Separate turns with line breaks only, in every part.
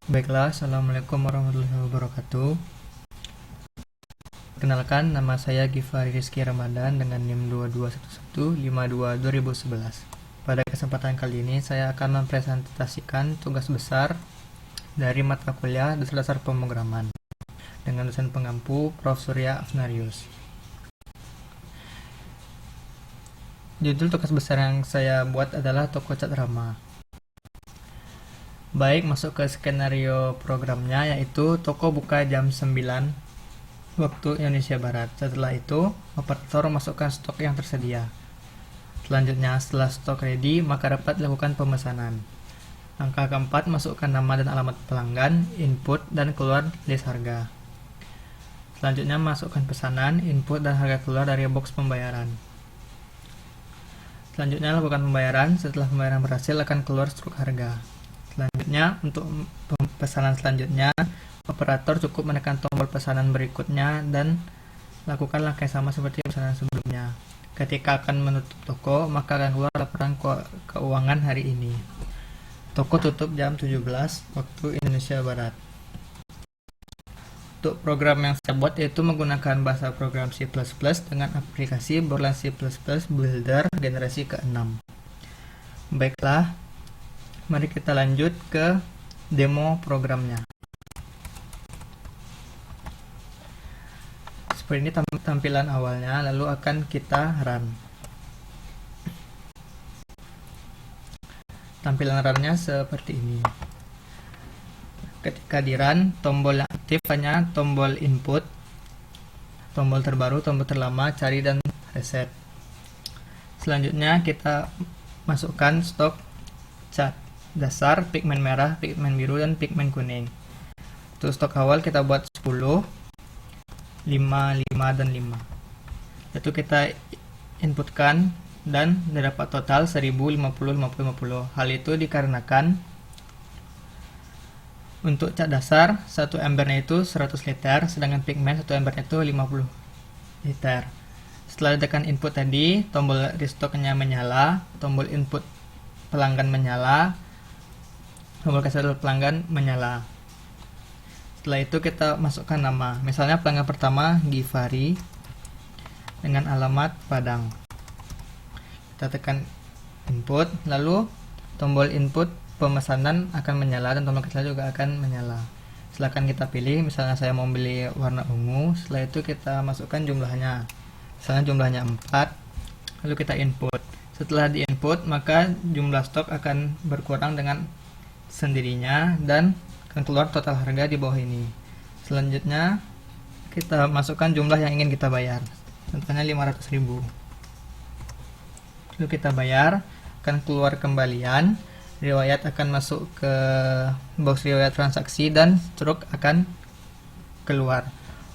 Baiklah, Assalamualaikum warahmatullahi wabarakatuh. Perkenalkan, nama saya Gifari Rizky Ramadan dengan NIM 221152-2011. Pada kesempatan kali ini, saya akan mempresentasikan tugas besar dari mata kuliah Dasar Pemrograman dengan dosen pengampu Prof. Surya Afnarius. Judul tugas besar yang saya buat adalah toko cat rama. Baik, masuk ke skenario programnya, yaitu toko buka jam 9 waktu Indonesia Barat. Setelah itu, operator masukkan stok yang tersedia. Selanjutnya, setelah stok ready, maka dapat dilakukan pemesanan. Langkah keempat, masukkan nama dan alamat pelanggan, input, dan keluar list harga. Selanjutnya, masukkan pesanan, input, dan harga keluar dari box pembayaran. Selanjutnya, lakukan pembayaran. Setelah pembayaran berhasil, akan keluar struk harga. Selanjutnya, untuk pesanan selanjutnya, operator cukup menekan tombol pesanan berikutnya dan lakukan langkah yang sama seperti pesanan sebelumnya. Ketika akan menutup toko, maka akan keluar laporan keuangan hari ini. Toko tutup jam 17 waktu Indonesia Barat. Untuk program yang saya buat yaitu menggunakan bahasa program C++ dengan aplikasi Borland C++ Builder generasi ke-6. Baiklah, mari kita lanjut ke demo programnya. Seperti ini tampilan awalnya, lalu akan kita run. Tampilan runnya seperti ini. Ketika di run, tombol yang aktif hanya tombol input, tombol terbaru, tombol terlama, cari, dan reset. Selanjutnya kita masukkan stok cat dasar, pigmen merah, pigmen biru, dan pigmen kuning. Untuk stok awal kita buat 10, 5, 5, dan 5. Itu kita inputkan dan dapat total 1050, 50, 50. Hal itu dikarenakan untuk cat dasar, 1 embernya itu 100 liter, sedangkan pigmen 1 embernya itu 50 liter. Setelah ditekan input tadi, tombol restocknya menyala, tombol input pelanggan menyala, tombol cancel pelanggan menyala. Setelah itu kita masukkan nama. Misalnya pelanggan pertama Gifari dengan alamat Padang. Kita tekan input, lalu tombol input pemesanan akan menyala dan tombol cancel juga akan menyala. Silahkan kita pilih, misalnya saya mau beli warna ungu. Setelah itu kita masukkan jumlahnya. Misalnya jumlahnya 4, lalu kita input. Setelah di input, maka jumlah stok akan berkurang dengan sendirinya dan akan keluar total harga di bawah ini. Selanjutnya kita masukkan jumlah yang ingin kita bayar, contohnya 500.000. Lalu kita bayar, akan keluar kembalian, riwayat akan masuk ke box riwayat transaksi dan struk akan keluar.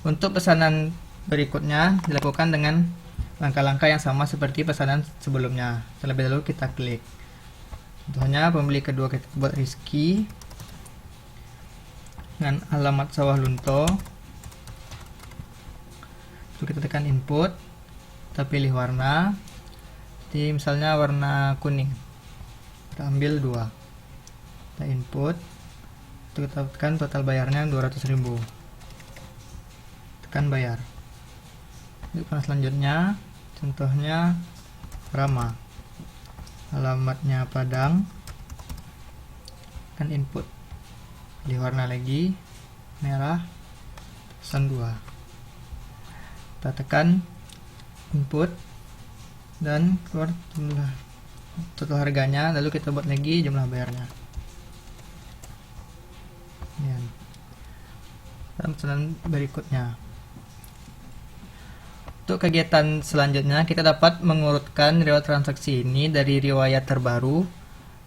Untuk pesanan berikutnya dilakukan dengan langkah-langkah yang sama seperti pesanan sebelumnya. Terlebih dahulu kita klik. Contohnya pembeli kedua kita buat Rizky dengan alamat Sawah Lunto. Lalu kita tekan input, kita pilih warna, jadi misalnya warna kuning, kita ambil 2, kita input, itu kita tekan total bayarnya 200.000, tekan bayar. Selanjutnya contohnya Rama, alamatnya Padang, tekan input, pilih warna lagi, merah, pesan 2, kita tekan input dan keluar jumlah total harganya, lalu kita buat lagi jumlah bayarnya. Dan pesanan berikutnya. Untuk kegiatan selanjutnya, kita dapat mengurutkan riwayat transaksi ini dari riwayat terbaru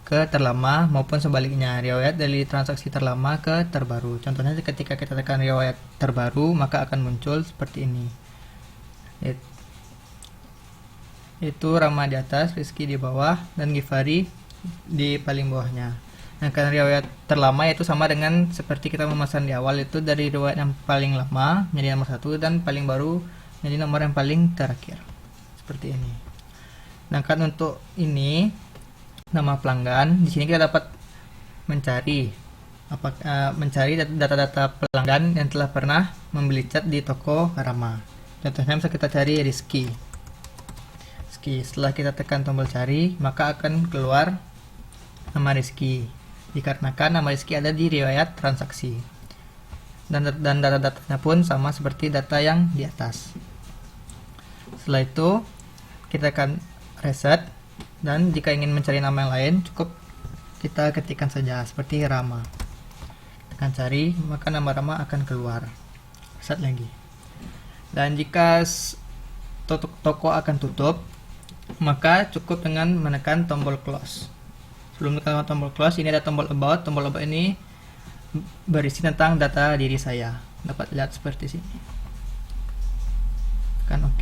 ke terlama maupun sebaliknya, riwayat dari transaksi terlama ke terbaru. Contohnya ketika kita tekan riwayat terbaru, maka akan muncul seperti ini. Itu Rama di atas, Rizky di bawah, dan Gifari di paling bawahnya. Nah, karena riwayat terlama itu sama dengan seperti kita memesan di awal, itu dari riwayat yang paling lama menjadi nomor 1 dan paling baru menjadi nomor yang paling terakhir. Seperti ini. Nah, kan untuk ini nama pelanggan, di sini kita dapat mencari mencari data-data pelanggan yang telah pernah membeli cat di toko Rama. Contohnya bisa kita cari Rizky. Setelah kita tekan tombol cari, maka akan keluar nama Rizky, dikarenakan nama Rizky ada di riwayat transaksi. Dan data-datanya pun sama seperti data yang di atas. Setelah itu kita akan reset, dan jika ingin mencari nama yang lain cukup kita ketikkan saja seperti Rama. Tekan cari, maka nama Rama akan keluar. Reset lagi. Dan jika toko akan tutup, maka cukup dengan menekan tombol close. Sebelum menekan tombol close, ini ada tombol about. Tombol about ini berisi tentang data diri saya. Dapat lihat seperti sini. Tekan OK.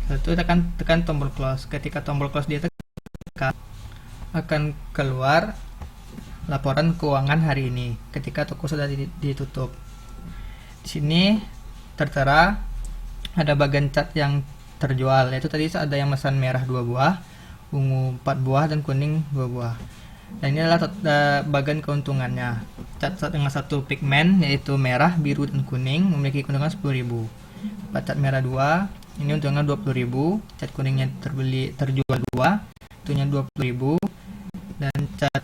Setelah itu tekan tombol close. Ketika tombol close ditekan, akan keluar laporan keuangan hari ini ketika toko sudah ditutup. Di sini tertera ada bagian cat yang terjual, yaitu tadi ada yang pesan merah 2 buah, ungu 4 buah, dan kuning 2 buah. Dan ini adalah bagian keuntungannya. Cat dengan satu pigmen, yaitu merah, biru, dan kuning, memiliki keuntungan 10.000. Cat merah 2, ini untungnya 20.000. Cat kuningnya terjual 2, untungnya 20.000. Dan cat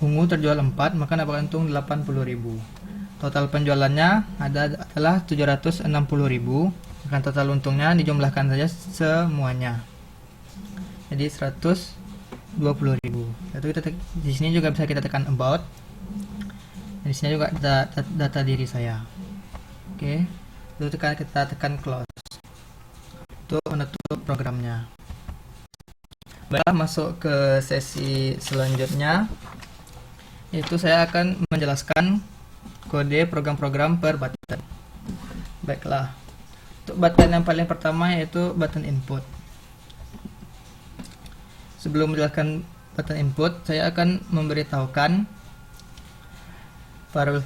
ungu terjual 4, maka dapat untung 80.000. Total penjualannya adalah 760.000. Akan total untungnya dijumlahkan saja semuanya, jadi 120.000. Lalu di sini juga bisa kita tekan about. Di sini juga data diri saya. Oke, lalu kita tekan close untuk menutup programnya. Baiklah, masuk ke sesi selanjutnya, yaitu saya akan menjelaskan kode program-program per button. Baiklah, untuk button yang paling pertama yaitu button input. Sebelum menjelaskan button input, saya akan memberitahukan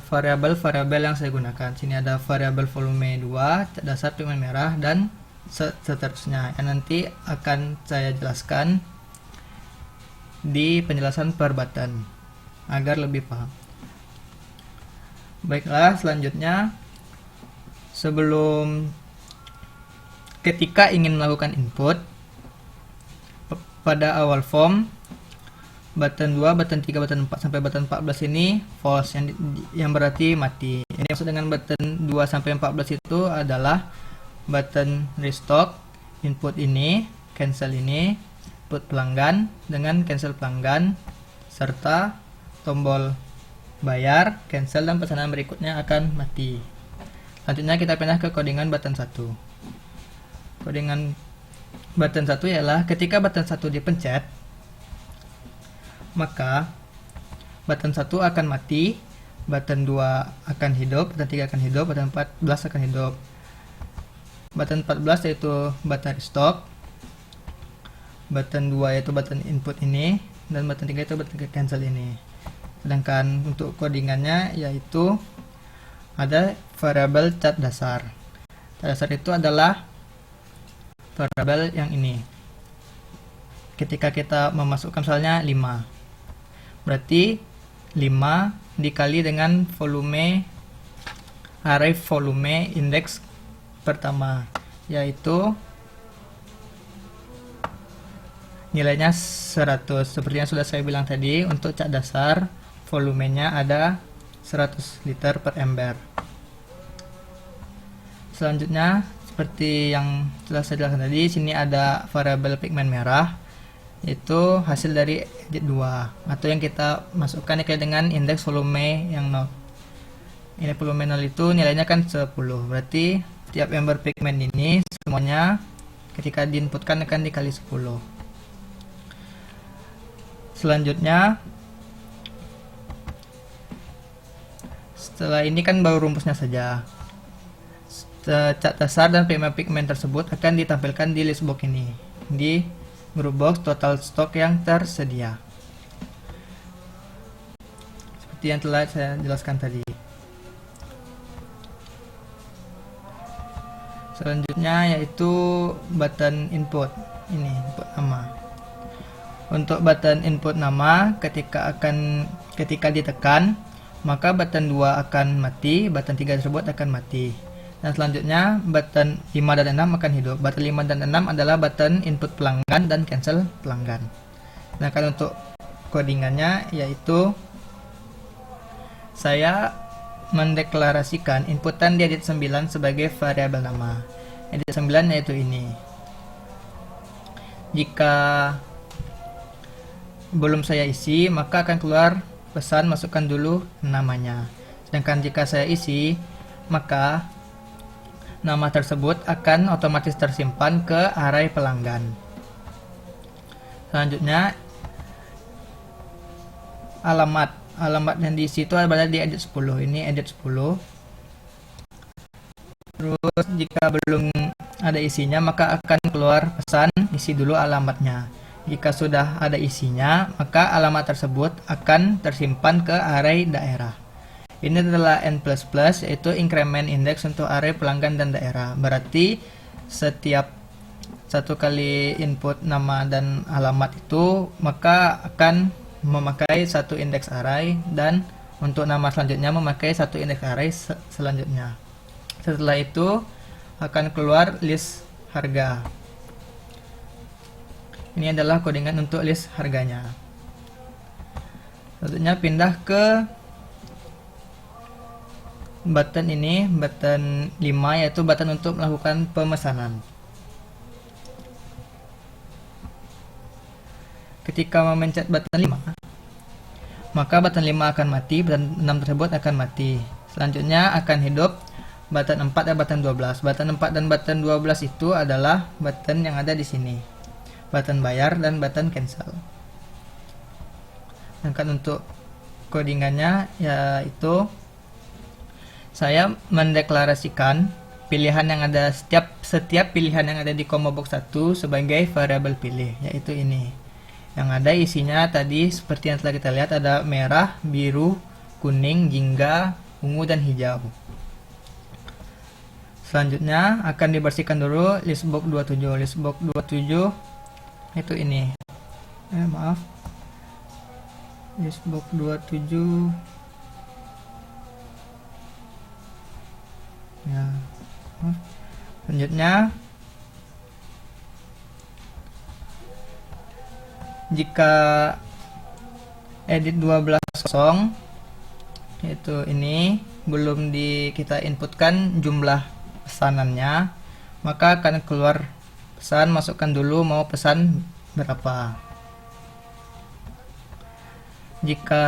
variabel yang saya gunakan. Sini ada variabel volume 2, cat dasar pigmen merah, dan seterusnya yang nanti akan saya jelaskan di penjelasan per button agar lebih paham. Baiklah, selanjutnya ketika ingin melakukan input pada awal form, button 2, button 3, button 4 sampai button 14 ini false, yang berarti mati. Ini maksud dengan button 2 sampai 14 itu adalah button restock, input ini, cancel ini, input pelanggan dengan cancel pelanggan, serta tombol bayar, cancel, dan pesanan berikutnya akan mati. Selanjutnya kita pindah ke codingan button 1. Codingan button 1 ialah ketika button 1 dipencet, maka button 1 akan mati, button 2 akan hidup, button 3 akan hidup, button 14 akan hidup. Button 14 yaitu button restock, button 2 yaitu button input ini, dan button 3 itu button cancel ini. Sedangkan untuk codingannya yaitu ada variabel cat dasar. Cat dasar itu adalah variabel yang ini. Ketika kita memasukkan misalnya 5, berarti 5 dikali dengan volume, array volume indeks pertama, yaitu nilainya 100. Seperti yang sudah saya bilang tadi, untuk cat dasar volumenya ada 100 liter per ember. Selanjutnya, seperti yang telah saya jelaskan tadi, sini ada variabel pigmen merah, yaitu hasil dari edit 2, atau yang kita masukkan dikali dengan indeks volume yang 0. Indeks volume 0 itu nilainya kan 10, berarti tiap ember pigmen ini semuanya ketika diinputkan akan dikali 10. Selanjutnya, setelah ini kan baru rumusnya saja. Cat dasar dan pigmen tersebut akan ditampilkan di list box ini, di group box total stok yang tersedia, seperti yang telah saya jelaskan tadi. Selanjutnya yaitu button input. Ini input nama. Untuk button input nama, ketika ditekan, maka button 2 akan mati, button 3 tersebut akan mati. Dan selanjutnya button 5 dan 6 akan hidup. Button 5 dan 6 adalah button input pelanggan dan cancel pelanggan. Nah, kalau untuk codingannya yaitu saya mendeklarasikan inputan di edit 9 sebagai variabel nama. Edit 9 yaitu ini. Jika belum saya isi, maka akan keluar pesan masukkan dulu namanya. Sedangkan jika saya isi, maka nama tersebut akan otomatis tersimpan ke array pelanggan. Selanjutnya alamat yang diisi itu berada di edit 10. Ini edit 10. Terus jika belum ada isinya, maka akan keluar pesan isi dulu alamatnya. Jika sudah ada isinya, maka alamat tersebut akan tersimpan ke array daerah. Ini adalah n++, yaitu increment index untuk array pelanggan dan daerah. Berarti setiap satu kali input nama dan alamat itu, maka akan memakai satu indeks array, dan untuk nama selanjutnya memakai satu indeks array selanjutnya. Setelah itu akan keluar list harga. Ini adalah codingan untuk list harganya. Selanjutnya pindah ke button ini, button 5, yaitu button untuk melakukan pemesanan. Ketika memencet button 5, maka button 5 akan mati, button 6 tersebut akan mati. Selanjutnya akan hidup button 4 dan button 12. Button 4 dan button 12 itu adalah button yang ada di sini. Button bayar dan button cancel. Sedangkan untuk codingannya yaitu saya mendeklarasikan pilihan yang ada setiap pilihan yang ada di combo box 1 sebagai variabel pilih, yaitu ini. Yang ada isinya tadi seperti yang telah kita lihat, ada merah, biru, kuning, jingga, ungu, dan hijau. Selanjutnya akan dibersihkan dulu listbox 27. Listbox 27 itu ini. Maaf. Listbox 27. Ya. Selanjutnya jika edit 12 kosong, yaitu ini, belum kita inputkan jumlah pesanannya, maka akan keluar pesan masukkan dulu mau pesan berapa. Jika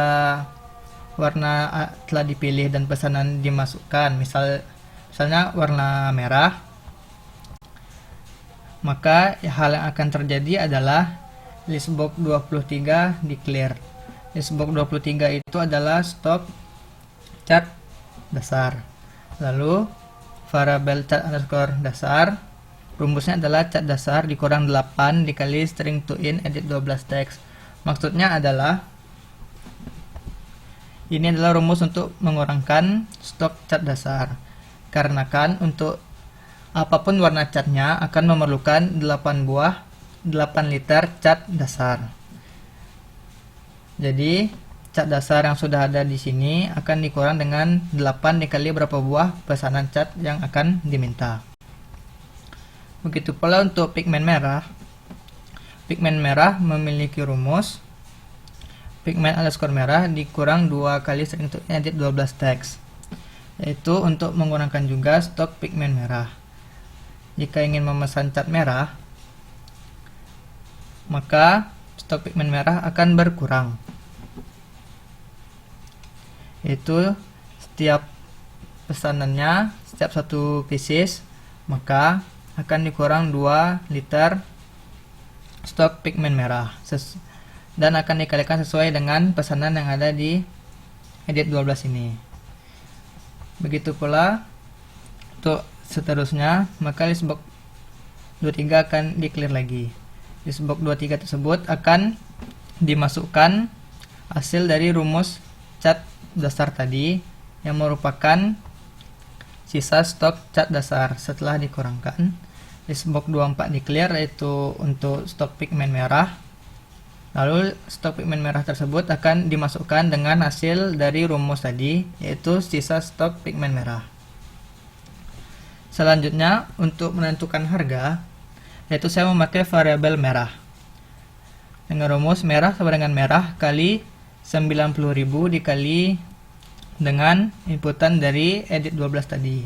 warna telah dipilih dan pesanan dimasukkan, misalnya warna merah, maka hal yang akan terjadi adalah listbox 23 declare. Listbox 23 itu adalah stok cat dasar. Lalu variabel cat underscore dasar, rumusnya adalah cat dasar dikurang 8 dikali string to in edit 12 text. Maksudnya adalah ini adalah rumus untuk mengurangkan stok cat dasar. Karena kan untuk apapun warna catnya akan memerlukan 8 liter cat dasar. Jadi cat dasar yang sudah ada di sini akan dikurang dengan 8 dikali berapa buah pesanan cat yang akan diminta. Begitu pula untuk pigmen merah. Pigmen merah memiliki rumus pigmen underscore merah dikurang 2 kali string to edit 12 text, yaitu untuk menggunakan juga stok pigmen merah. Jika ingin memesan cat merah, maka stok pigmen merah akan berkurang. Itu setiap pesanannya, setiap satu pieces, maka akan dikurang 2 liter stok pigmen merah dan akan dikalikan sesuai dengan pesanan yang ada di edit 12 ini. Begitu pula untuk seterusnya, maka listbox 23 akan di-clear lagi. Listbox 23 tersebut akan dimasukkan hasil dari rumus cat dasar tadi yang merupakan sisa stok cat dasar setelah dikurangkan. Listbox 24 di-clear, yaitu untuk stok pigmen merah. Lalu stok pigmen merah tersebut akan dimasukkan dengan hasil dari rumus tadi, yaitu sisa stok pigmen merah. Selanjutnya, untuk menentukan harga, yaitu saya memakai variabel merah. Dengan rumus merah sama dengan merah kali 90.000 dikali dengan inputan dari edit 12 tadi.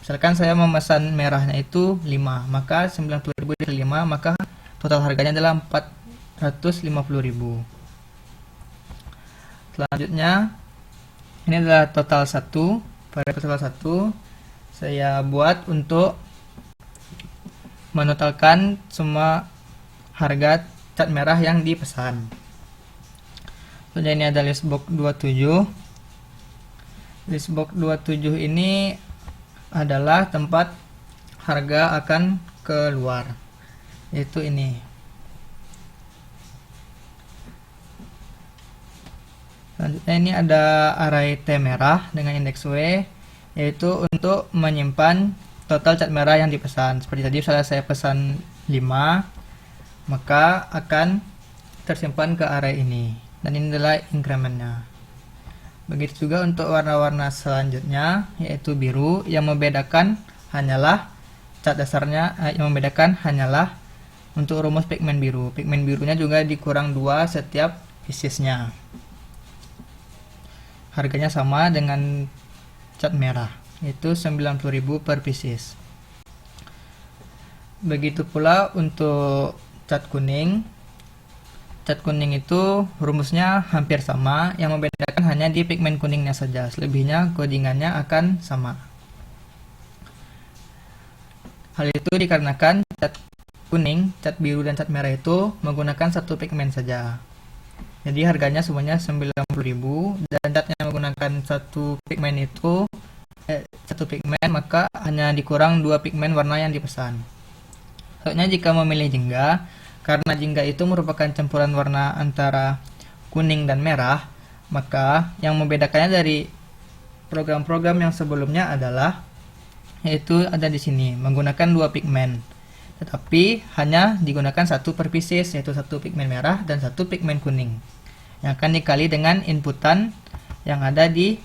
Misalkan saya memesan merahnya itu 5, maka 90.000 dikali 5, maka total harganya adalah 450.000. Selanjutnya, ini adalah total 1, variabel total 1 saya buat untuk menotalkan semua harga cat merah yang dipesan. Selanjutnya ini ada listbox 27. Listbox 27 ini adalah tempat harga akan keluar, yaitu ini. Selanjutnya ini ada array T merah dengan indeks W, yaitu untuk menyimpan total cat merah yang dipesan. Seperti tadi misalnya saya pesan 5, maka akan tersimpan ke array ini, dan ini adalah incrementnya. Begitu juga untuk warna-warna selanjutnya, yaitu biru, yang membedakan hanyalah cat dasarnya, yang membedakan hanyalah untuk rumus pigmen biru. Pigmen birunya juga dikurang 2 setiap piecesnya. Harganya sama dengan cat merah, yaitu 90.000 per pieces. Begitu pula untuk cat kuning. Cat kuning itu rumusnya hampir sama, yang membedakan hanya di pigmen kuningnya saja. Selebihnya codingannya akan sama. Hal itu dikarenakan cat kuning, cat biru, dan cat merah itu menggunakan satu pigmen saja. Jadi harganya semuanya 90.000, dan cat yang menggunakan satu pigmen itu satu pigmen, maka hanya dikurang 2 pigmen warna yang dipesan. Soalnya jika memilih jingga, karena jingga itu merupakan campuran warna antara kuning dan merah, maka yang membedakannya dari program-program yang sebelumnya adalah, yaitu ada di sini, menggunakan 2 pigmen. Tetapi hanya digunakan satu per pieces, yaitu satu pigmen merah dan satu pigmen kuning, yang akan dikali dengan inputan yang ada di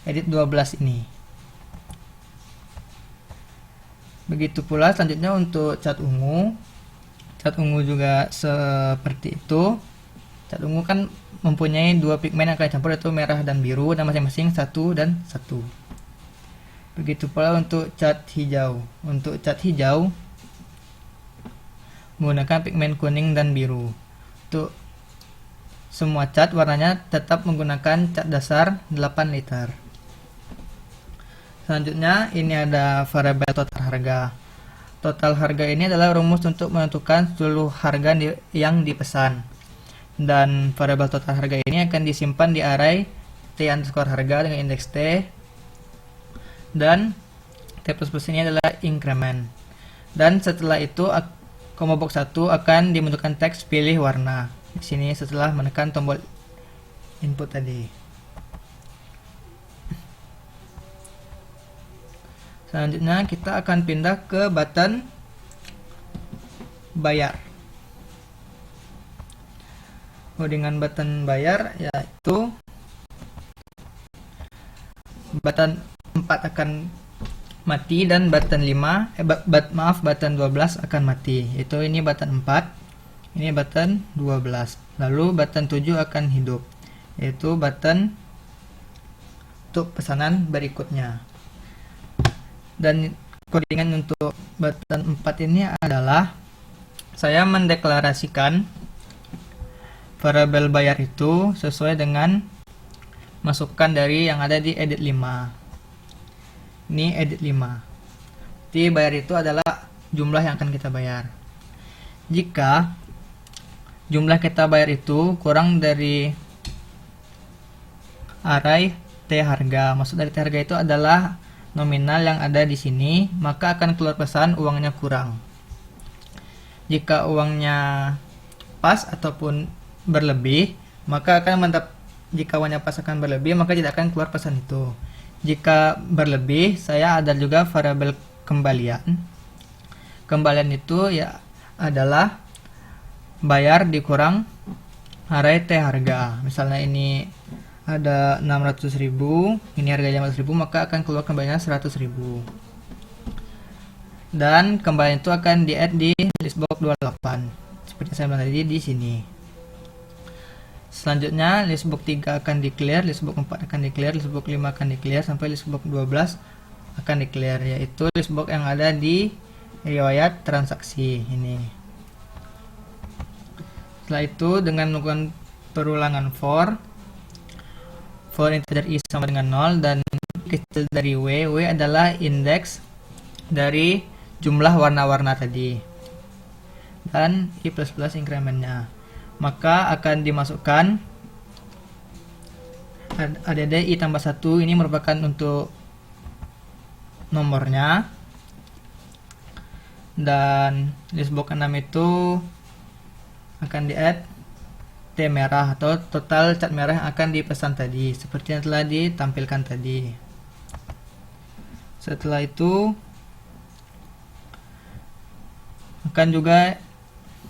edit 12 ini. Begitu pula selanjutnya untuk cat ungu. Cat ungu juga seperti itu. Cat ungu kan mempunyai 2 pigmen yang akan dicampur, yaitu merah dan biru, dan masing-masing 1 dan 1. Begitu pula untuk cat hijau. Untuk cat hijau menggunakan pigmen kuning dan biru. Untuk semua cat warnanya tetap menggunakan cat dasar 8 liter. Selanjutnya ini ada variabel total harga. Total harga ini adalah rumus untuk menentukan seluruh harga yang dipesan. Dan variabel total harga ini akan disimpan di array T underscore harga dengan indeks T. Dan T++ ini adalah increment. Dan setelah itu combo box 1 akan dibentukkan teks pilih warna. Di sini setelah menekan tombol input tadi. Selanjutnya kita akan pindah ke button bayar. Dengan button bayar, yaitu button 4 akan mati dan button 5 button 12 akan mati. Yaitu ini button 4, ini button 12. Lalu button 7 akan hidup, yaitu button untuk pesanan berikutnya. Dan codingan untuk button 4 ini adalah saya mendeklarasikan variabel bayar itu sesuai dengan masukan dari yang ada di edit 5. Ini edit 5. Jadi bayar itu adalah jumlah yang akan kita bayar. Jika jumlah kita bayar itu kurang dari array T harga, maksud dari T harga itu adalah nominal yang ada di sini, maka akan keluar pesan uangnya kurang. Jika uangnya pas ataupun berlebih, maka jika uangnya pas akan berlebih, maka tidak akan keluar pesan itu. Jika berlebih, saya ada juga variabel kembalian. Kembalian itu adalah bayar dikurang array T harga. Misalnya ini ada 600.000, ini harganya 500.000, maka akan keluar kembalinya 100.000. Dan kembalian itu akan di-add di listbox 28. Seperti saya bilang tadi di sini. Selanjutnya listbox 3 akan declare, listbox 4 akan declare, listbox 5 akan declare, sampai listbox 12 akan declare, yaitu listbox yang ada di riwayat transaksi ini. Setelah itu dengan melakukan perulangan for integer i sama dengan 0 dan kecil dari w adalah indeks dari jumlah warna-warna tadi, dan i++ incrementnya, maka akan dimasukkan add i tambah 1. Ini merupakan untuk nomornya, dan listbox 6 itu akan di-add T merah atau total cat merah yang akan dipesan tadi, seperti yang telah ditampilkan tadi. Setelah itu akan juga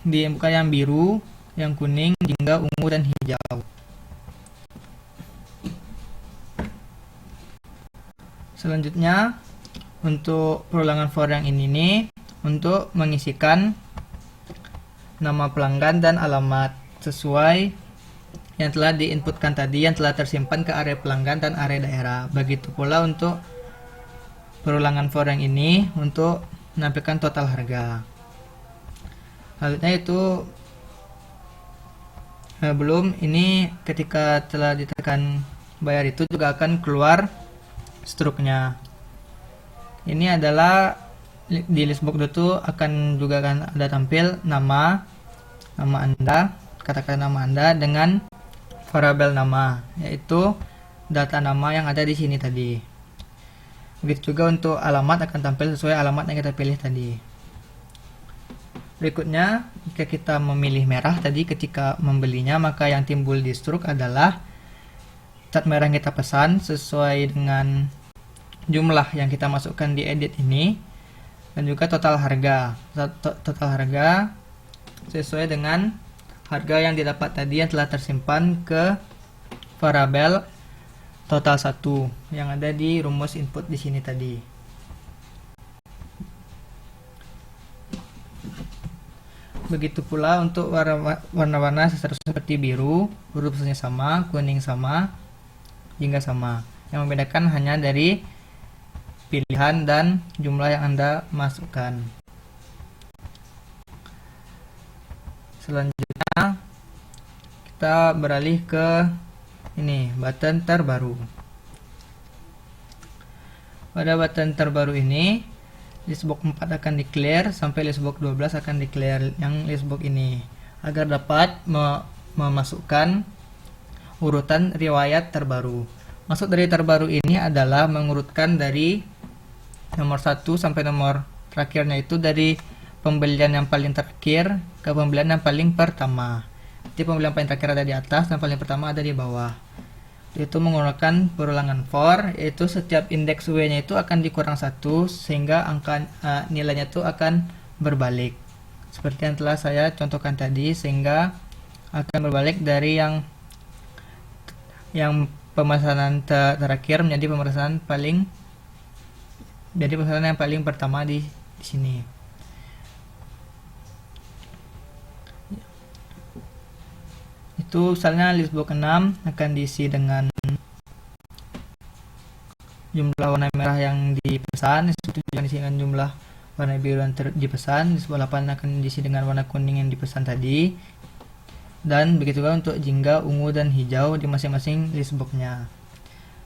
dibuka yang biru, yang kuning, jingga, ungu, dan hijau. Selanjutnya untuk perulangan for yang ini nih, untuk mengisikan nama pelanggan dan alamat sesuai yang telah diinputkan tadi, yang telah tersimpan ke area pelanggan dan area daerah. Begitu pula untuk perulangan for yang ini untuk menampilkan total harga. Selanjutnya itu belum ini ketika telah ditekan bayar itu juga akan keluar struknya. Ini adalah di listbox itu akan juga akan ada tampil nama Anda, katakan nama Anda dengan variabel nama, yaitu data nama yang ada di sini tadi. Begitu juga untuk alamat akan tampil sesuai alamat yang kita pilih tadi. Berikutnya, jika kita memilih merah tadi ketika membelinya, maka yang timbul di struk adalah cat merah yang kita pesan sesuai dengan jumlah yang kita masukkan di edit ini, dan juga total harga. Total harga sesuai dengan harga yang didapat tadi yang telah tersimpan ke variabel total 1 yang ada di rumus input di sini tadi. Begitu pula untuk warna-warna seperti biru, huruf besarnya sama, kuning sama, hingga sama. Yang membedakan hanya dari pilihan dan jumlah yang Anda masukkan. Selanjutnya kita beralih ke ini, button terbaru. Pada button terbaru ini listbox 4 akan declare sampai listbox 12 akan declare yang listbox ini, agar dapat memasukkan urutan riwayat terbaru. Maksud dari terbaru ini adalah mengurutkan dari nomor 1 sampai nomor terakhirnya itu dari pembelian yang paling terakhir ke pembelian yang paling pertama. Jadi pembelian paling terakhir ada di atas dan paling pertama ada di bawah. Itu menggunakan perulangan for, yaitu setiap indeks W-nya itu akan dikurang 1 sehingga angka nilainya itu akan berbalik. Seperti yang telah saya contohkan tadi, sehingga akan berbalik dari yang pemesanan terakhir menjadi pemesanan yang paling pertama di sini. Itu misalnya listbox 6 akan diisi dengan jumlah warna merah yang dipesan, itu juga diisi dengan jumlah warna biru yang dipesan, listbox 8 akan diisi dengan warna kuning yang dipesan tadi, dan begitu juga untuk jingga, ungu, dan hijau di masing-masing listboxnya.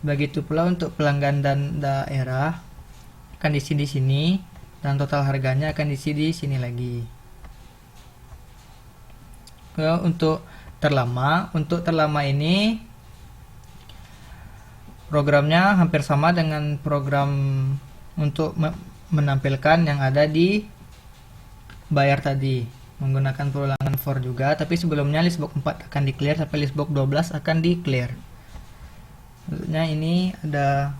Begitu pula untuk pelanggan dan daerah akan diisi di sini, dan total harganya akan diisi di sini lagi. Untuk terlama ini programnya hampir sama dengan program untuk menampilkan yang ada di bayar tadi, menggunakan perulangan for juga, tapi sebelumnya listbox 4 akan declare sampai listbox 12 akan declare. Maksudnya ini ada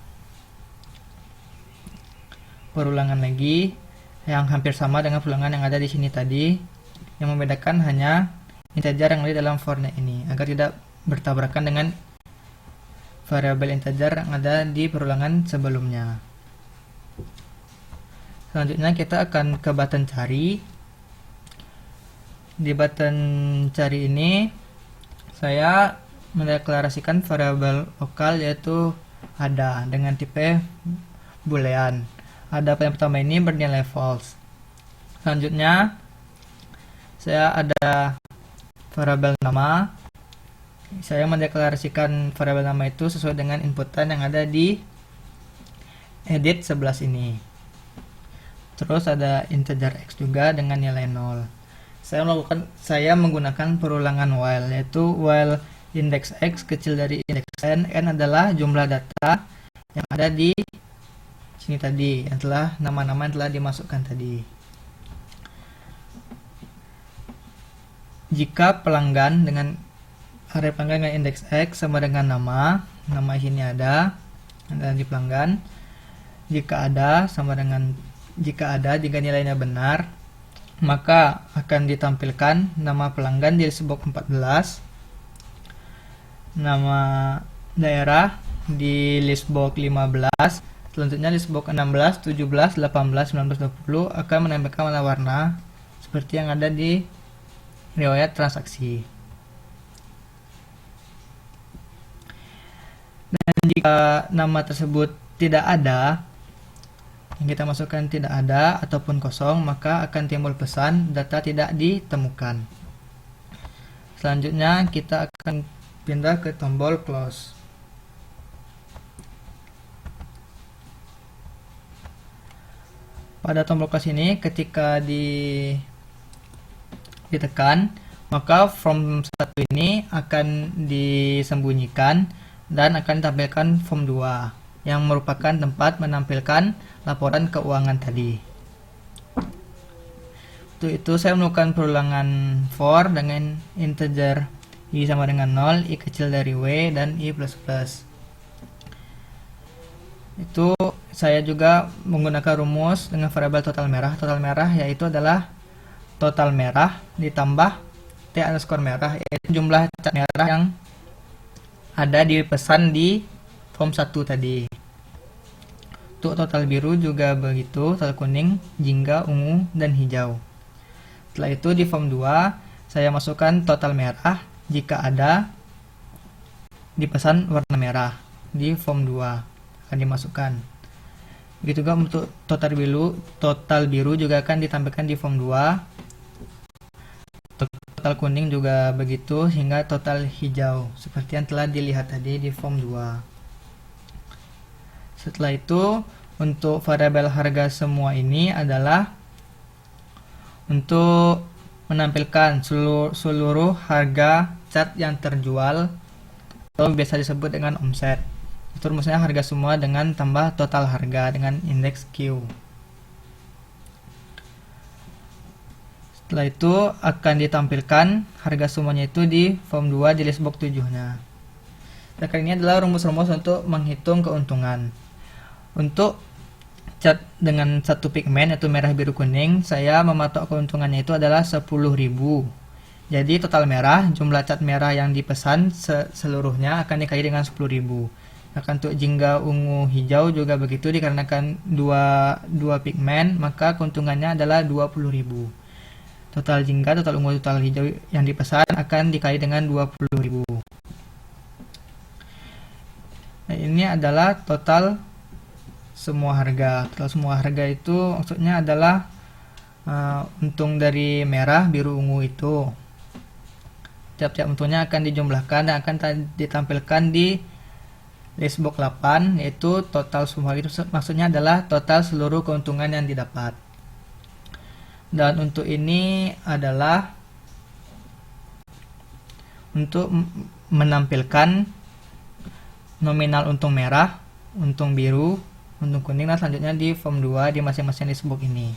perulangan lagi yang hampir sama dengan perulangan yang ada di sini tadi. Yang membedakan hanya integer yang ada dalam for-nya ini agar tidak bertabrakan dengan variabel integer yang ada di perulangan sebelumnya. Selanjutnya kita akan ke button cari. Di button cari ini saya mendeklarasikan variabel lokal yaitu ada dengan tipe boolean. Ada yang pertama ini bernilai false. Selanjutnya saya ada variabel nama. Saya mendeklarasikan variabel nama itu sesuai dengan inputan yang ada di edit 11 ini. Terus ada integer x juga dengan nilai 0. Saya menggunakan perulangan while, yaitu while index x kecil dari index n adalah jumlah data yang ada di sini tadi, yang telah nama-nama yang telah dimasukkan tadi. Jika pelanggan dengan array pelanggan dengan indeks x sama dengan nama sini ada di pelanggan. Jika ada jika nilainya benar, maka akan ditampilkan nama pelanggan di listbox 14, nama daerah di listbox 15, selanjutnya listbox 16, 17, 18, 19, 20 akan menampilkan warna-warna seperti yang ada di riwayat transaksi. Dan jika nama tersebut tidak ada, yang kita masukkan tidak ada ataupun kosong, maka akan timbul pesan data tidak ditemukan. Selanjutnya kita akan pindah ke tombol close. Pada tombol close ini ketika ditekan, maka form 1 ini akan disembunyikan dan akan ditampilkan form 2 yang merupakan tempat menampilkan laporan keuangan tadi. Untuk itu saya melakukan perulangan for dengan integer i sama dengan 0, i kecil dari w, dan i plus plus. Itu saya juga menggunakan rumus dengan variabel total merah. Total merah yaitu adalah total merah ditambah t underscore merah, yaitu jumlah cat merah yang ada di pesan di form 1 tadi. Untuk total biru juga begitu, total kuning, jingga, ungu, dan hijau. Setelah itu di form 2 saya masukkan total merah jika ada di pesan warna merah di form 2 akan dimasukkan. Begitu juga untuk total biru juga akan ditampilkan di form 2. Total kuning juga begitu hingga total hijau seperti yang telah dilihat tadi di form 2. Setelah itu untuk variabel harga semua ini adalah untuk menampilkan seluruh harga cat yang terjual atau biasa disebut dengan omset. Itu rumusnya harga semua dengan tambah total harga dengan indeks Q. Setelah itu akan ditampilkan harga semuanya itu di form 2 di listbox 7-nya. Dan kali ini adalah rumus-rumus untuk menghitung keuntungan. Untuk cat dengan satu pigmen yaitu merah, biru, kuning, saya mematok keuntungannya itu adalah 10.000. Jadi total merah, jumlah cat merah yang dipesan seluruhnya akan dikali dengan 10.000. Akan untuk jingga, ungu, hijau juga begitu, dikarenakan dua pigmen, maka keuntungannya adalah 20.000. Total jingga, total ungu, total hijau yang dipesan akan dikali dengan 20.000. Nah, ini adalah total semua harga. Total semua harga itu maksudnya adalah untung dari merah, biru, ungu itu. Tiap-tiap untungnya akan dijumlahkan dan akan ditampilkan di listbox 8, yaitu total semua itu maksudnya adalah total seluruh keuntungan yang didapat. Dan untuk ini adalah untuk menampilkan nominal untung merah, untung biru, untung kuning, dan selanjutnya di form 2 di masing-masing listbox ini.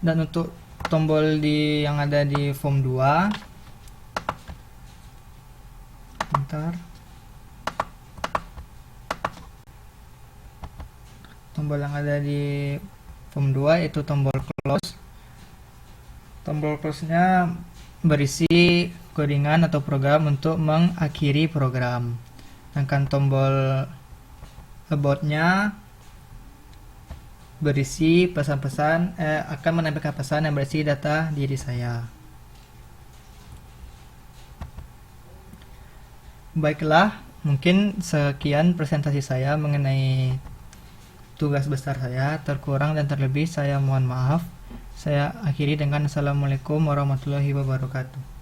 Dan untuk tombol yang ada di form 2, tombol yang ada di Form 2 itu tombol close. Tombol close-nya berisi codingan atau program untuk mengakhiri program. Sedangkan tombol about-nya berisi pesan-pesan, akan menampilkan pesan yang berisi data diri saya. Baiklah, mungkin sekian presentasi saya mengenai tugas besar saya. Terkurang dan terlebih saya mohon maaf. Saya akhiri dengan Assalamualaikum warahmatullahi wabarakatuh.